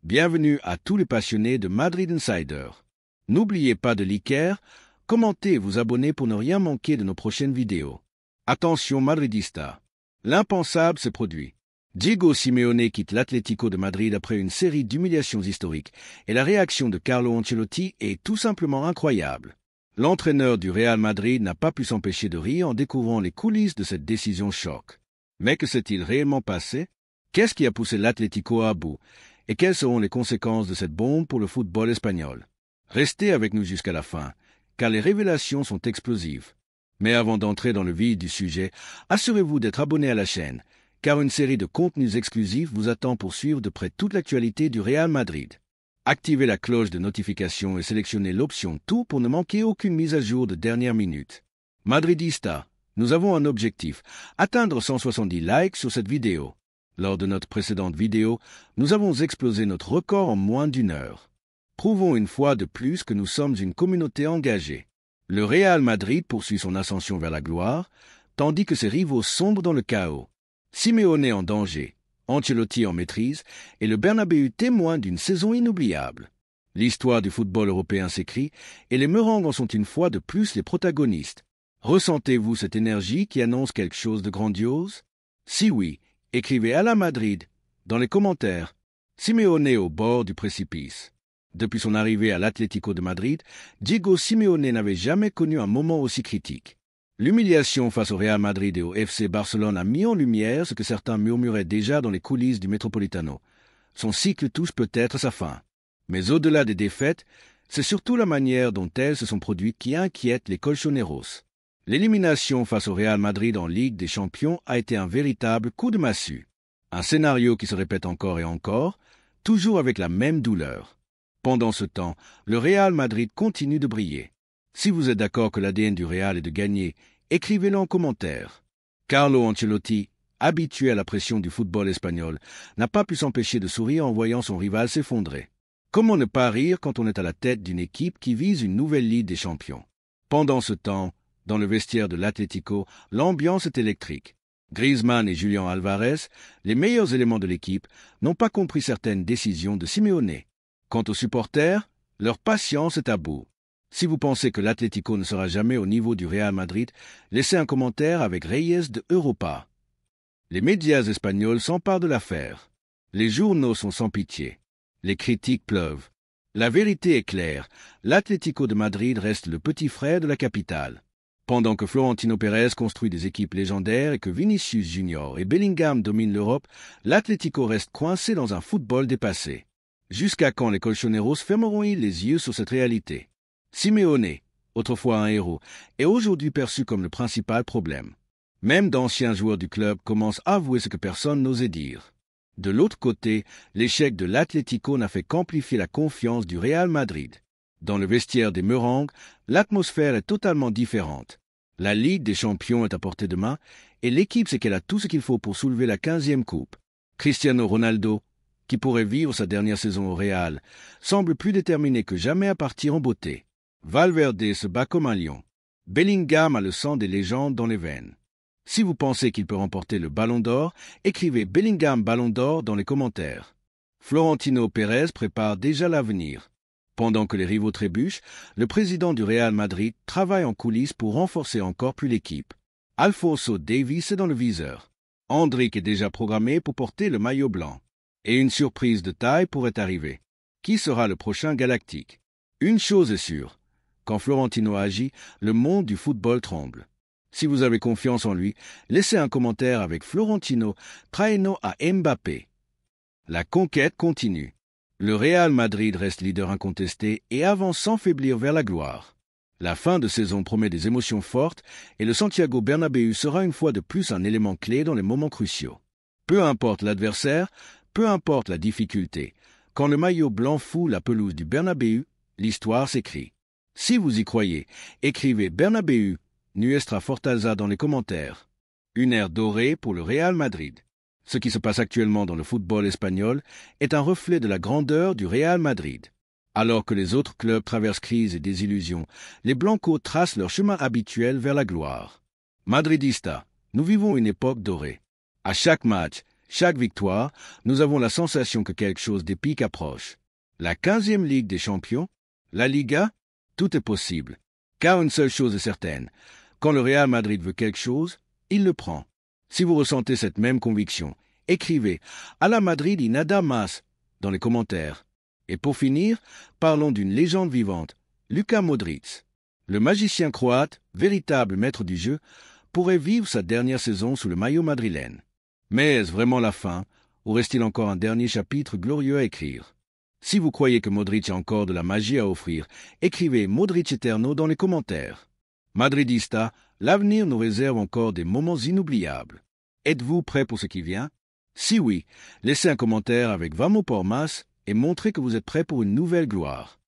Bienvenue à tous les passionnés de Madrid Insider. N'oubliez pas de liker, commenter et vous abonner pour ne rien manquer de nos prochaines vidéos. Attention madridista, l'impensable se produit. Diego Simeone quitte l'Atlético de Madrid après une série d'humiliations historiques et la réaction de Carlo Ancelotti est tout simplement incroyable. L'entraîneur du Real Madrid n'a pas pu s'empêcher de rire en découvrant les coulisses de cette décision choc. Mais que s'est-il réellement passé? Qu'est-ce qui a poussé l'Atlético à bout? Et quelles seront les conséquences de cette bombe pour le football espagnol? Restez avec nous jusqu'à la fin, car les révélations sont explosives. Mais avant d'entrer dans le vif du sujet, assurez-vous d'être abonné à la chaîne, car une série de contenus exclusifs vous attend pour suivre de près toute l'actualité du Real Madrid. Activez la cloche de notification et sélectionnez l'option Tout pour ne manquer aucune mise à jour de dernière minute. Madridista, nous avons un objectif, atteindre 170 likes sur cette vidéo. Lors de notre précédente vidéo, nous avons explosé notre record en moins d'une heure. Prouvons une fois de plus que nous sommes une communauté engagée. Le Real Madrid poursuit son ascension vers la gloire, tandis que ses rivaux sombrent dans le chaos. Simeone en danger, Ancelotti en maîtrise, et le Bernabéu témoin d'une saison inoubliable. L'histoire du football européen s'écrit, et les Merengues en sont une fois de plus les protagonistes. Ressentez-vous cette énergie qui annonce quelque chose de grandiose? Si oui, écrivez à la Madrid dans les commentaires. Simeone au bord du précipice. Depuis son arrivée à l'Atlético de Madrid, Diego Simeone n'avait jamais connu un moment aussi critique. L'humiliation face au Real Madrid et au FC Barcelone a mis en lumière ce que certains murmuraient déjà dans les coulisses du Metropolitano. Son cycle touche peut-être sa fin. Mais au-delà des défaites, c'est surtout la manière dont elles se sont produites qui inquiète les colchoneros. L'élimination face au Real Madrid en Ligue des Champions a été un véritable coup de massue. Un scénario qui se répète encore et encore, toujours avec la même douleur. Pendant ce temps, le Real Madrid continue de briller. Si vous êtes d'accord que l'ADN du Real est de gagner, écrivez-le en commentaire. Carlo Ancelotti, habitué à la pression du football espagnol, n'a pas pu s'empêcher de sourire en voyant son rival s'effondrer. Comment ne pas rire quand on est à la tête d'une équipe qui vise une nouvelle Ligue des Champions? Pendant ce temps, dans le vestiaire de l'Atlético, l'ambiance est électrique. Griezmann et Julián Álvarez, les meilleurs éléments de l'équipe, n'ont pas compris certaines décisions de Simeone. Quant aux supporters, leur patience est à bout. Si vous pensez que l'Atlético ne sera jamais au niveau du Real Madrid, laissez un commentaire avec Reyes de Europa. Les médias espagnols s'emparent de l'affaire. Les journaux sont sans pitié. Les critiques pleuvent. La vérité est claire, l'Atlético de Madrid reste le petit frère de la capitale. Pendant que Florentino Pérez construit des équipes légendaires et que Vinicius Junior et Bellingham dominent l'Europe, l'Atlético reste coincé dans un football dépassé. Jusqu'à quand les colchoneros fermeront-ils les yeux sur cette réalité? Simeone, autrefois un héros, est aujourd'hui perçu comme le principal problème. Même d'anciens joueurs du club commencent à avouer ce que personne n'osait dire. De l'autre côté, l'échec de l'Atlético n'a fait qu'amplifier la confiance du Real Madrid. Dans le vestiaire des Merengues, l'atmosphère est totalement différente. La Ligue des Champions est à portée de main et l'équipe sait qu'elle a tout ce qu'il faut pour soulever la 15e coupe. Cristiano Ronaldo, qui pourrait vivre sa dernière saison au Real, semble plus déterminé que jamais à partir en beauté. Valverde se bat comme un lion. Bellingham a le sang des légendes dans les veines. Si vous pensez qu'il peut remporter le Ballon d'Or, écrivez Bellingham Ballon d'Or dans les commentaires. Florentino Pérez prépare déjà l'avenir. Pendant que les rivaux trébuchent, le président du Real Madrid travaille en coulisses pour renforcer encore plus l'équipe. Alphonso Davies est dans le viseur. Endrick est déjà programmé pour porter le maillot blanc. Et une surprise de taille pourrait arriver. Qui sera le prochain galactique? Une chose est sûre, quand Florentino agit, le monde du football tremble. Si vous avez confiance en lui, laissez un commentaire avec Florentino, traîneau à Mbappé. La conquête continue. Le Real Madrid reste leader incontesté et avance sans faiblir vers la gloire. La fin de saison promet des émotions fortes et le Santiago Bernabéu sera une fois de plus un élément clé dans les moments cruciaux. Peu importe l'adversaire, peu importe la difficulté, quand le maillot blanc fout la pelouse du Bernabéu, l'histoire s'écrit. Si vous y croyez, écrivez Bernabéu, Nuestra Fortaleza dans les commentaires. Une ère dorée pour le Real Madrid. Ce qui se passe actuellement dans le football espagnol est un reflet de la grandeur du Real Madrid. Alors que les autres clubs traversent crise et désillusions, les Blancos tracent leur chemin habituel vers la gloire. Madridista, nous vivons une époque dorée. À chaque match, Chaque victoire, nous avons la sensation que quelque chose d'épique approche. La 15e Ligue des Champions, la Liga, tout est possible. Car une seule chose est certaine, quand le Real Madrid veut quelque chose, il le prend. Si vous ressentez cette même conviction, écrivez « À la Madrid y nada más » dans les commentaires. Et pour finir, parlons d'une légende vivante, Luka Modric. Le magicien croate, véritable maître du jeu, pourrait vivre sa dernière saison sous le maillot madrilène. Mais est-ce vraiment la fin, ou reste-t-il encore un dernier chapitre glorieux à écrire? Si vous croyez que Modric a encore de la magie à offrir, écrivez Modric Eterno dans les commentaires. Madridista, l'avenir nous réserve encore des moments inoubliables. Êtes-vous prêt pour ce qui vient? Si oui, laissez un commentaire avec Vamos por más et montrez que vous êtes prêt pour une nouvelle gloire.